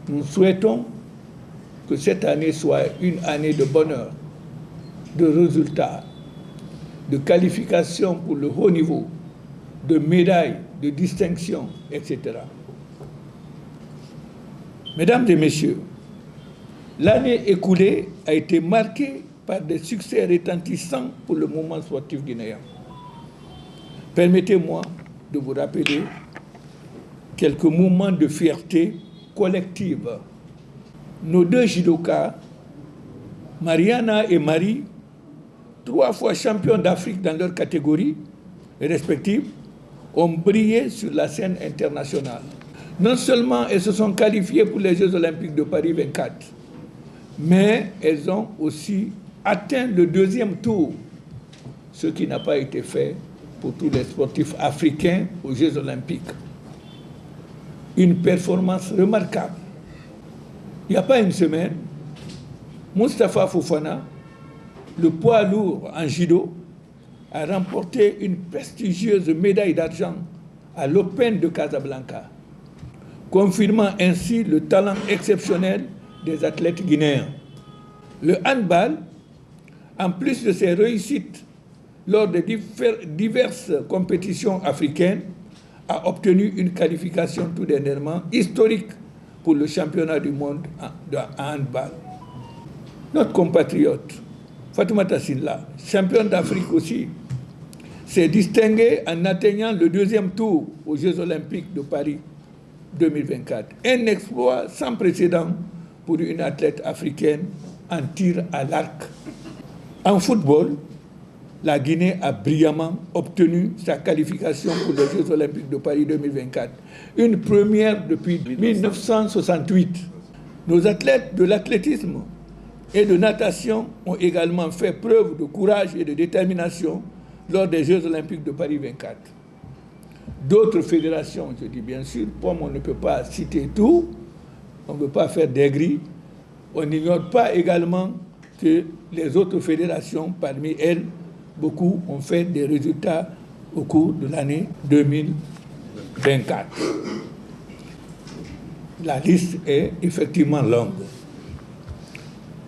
Nous souhaitons que cette année soit une année de bonheur, de résultats, de qualification pour le haut niveau, de médailles, de distinctions, etc. Mesdames et messieurs, l'année écoulée a été marquée par des succès retentissants pour le mouvement sportif guinéen. Permettez-moi de vous rappeler quelques moments de fierté collective. Nos deux judokas, Mariana et Marie, 3 fois champions d'Afrique dans leur catégorie respective, ont brillé sur la scène internationale. Non seulement elles se sont qualifiées pour les Jeux olympiques de Paris 24, mais elles ont aussi atteint le 2e tour, ce qui n'a pas été fait pour tous les sportifs africains aux Jeux olympiques. Une performance remarquable. Il n'y a pas une semaine, Moustapha Fofana, le poids lourd en judo, a remporté une prestigieuse médaille d'argent à l'Open de Casablanca, confirmant ainsi le talent exceptionnel des athlètes guinéens. Le handball, en plus de ses réussites lors de diverses compétitions africaines, a obtenu une qualification tout dernièrement historique pour le championnat du monde en handball. Notre compatriote, Fatoumata Sylla, championne d'Afrique aussi, s'est distinguée en atteignant le 2e tour aux Jeux olympiques de Paris 2024. Un exploit sans précédent pour une athlète africaine en tir à l'arc. En football, la Guinée a brillamment obtenu sa qualification pour les Jeux olympiques de Paris 2024. Une première depuis 1968. Nos athlètes de l'athlétisme et de natation ont également fait preuve de courage et de détermination lors des Jeux olympiques de Paris 24. D'autres fédérations, je dis bien sûr, comme on ne peut pas citer tout, on ne peut pas faire des grilles, on n'ignore pas également que les autres fédérations, parmi elles, beaucoup ont fait des résultats au cours de l'année 2024. La liste est effectivement longue.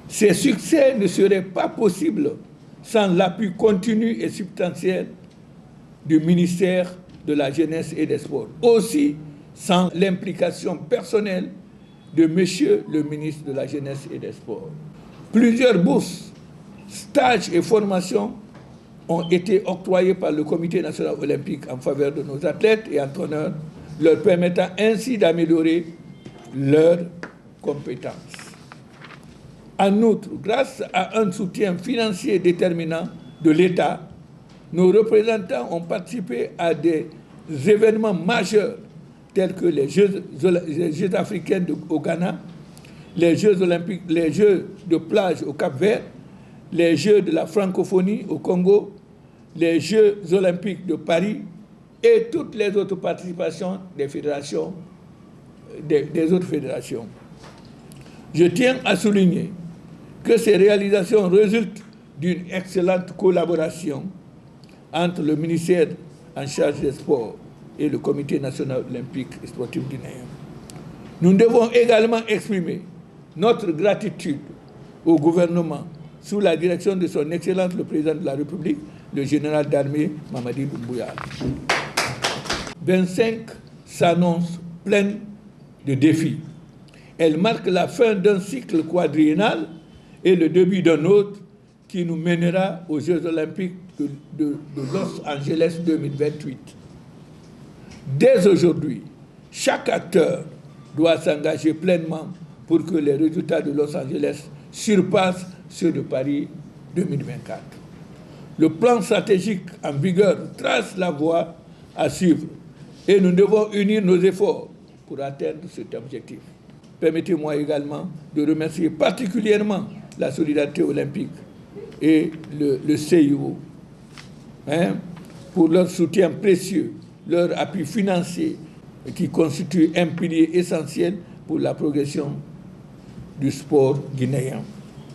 Ces succès ne seraient pas possibles sans l'appui continu et substantiel du ministère de la Jeunesse et des Sports. Aussi, sans l'implication personnelle de Monsieur le ministre de la Jeunesse et des Sports. Plusieurs bourses, stages et formations ont été octroyés par le Comité national olympique en faveur de nos athlètes et entraîneurs, leur permettant ainsi d'améliorer leurs compétences. En outre, grâce à un soutien financier déterminant de l'État, nos représentants ont participé à des événements majeurs tels que les Jeux africains au Ghana, les Jeux olympiques, les Jeux de plage au Cap-Vert, les Jeux de la francophonie au Congo, les Jeux olympiques de Paris et toutes les autres participations des fédérations, des autres fédérations. Je tiens à souligner que ces réalisations résultent d'une excellente collaboration entre le ministère en charge des sports et le Comité national olympique et sportif guinéen. Nous devons également exprimer notre gratitude au gouvernement sous la direction de son Excellence le Président de la République, le général d'armée Mamadi Doumbouya. 25 s'annonce pleine de défis. Elle marque la fin d'un cycle quadriennal et le début d'un autre qui nous mènera aux Jeux olympiques de Los Angeles 2028. Dès aujourd'hui, chaque acteur doit s'engager pleinement pour que les résultats de Los Angeles surpassent ceux de Paris 2024. Le plan stratégique en vigueur trace la voie à suivre et nous devons unir nos efforts pour atteindre cet objectif. Permettez-moi également de remercier particulièrement la solidarité olympique et le CIO pour leur soutien précieux, leur appui financier qui constitue un pilier essentiel pour la progression du sport guinéen.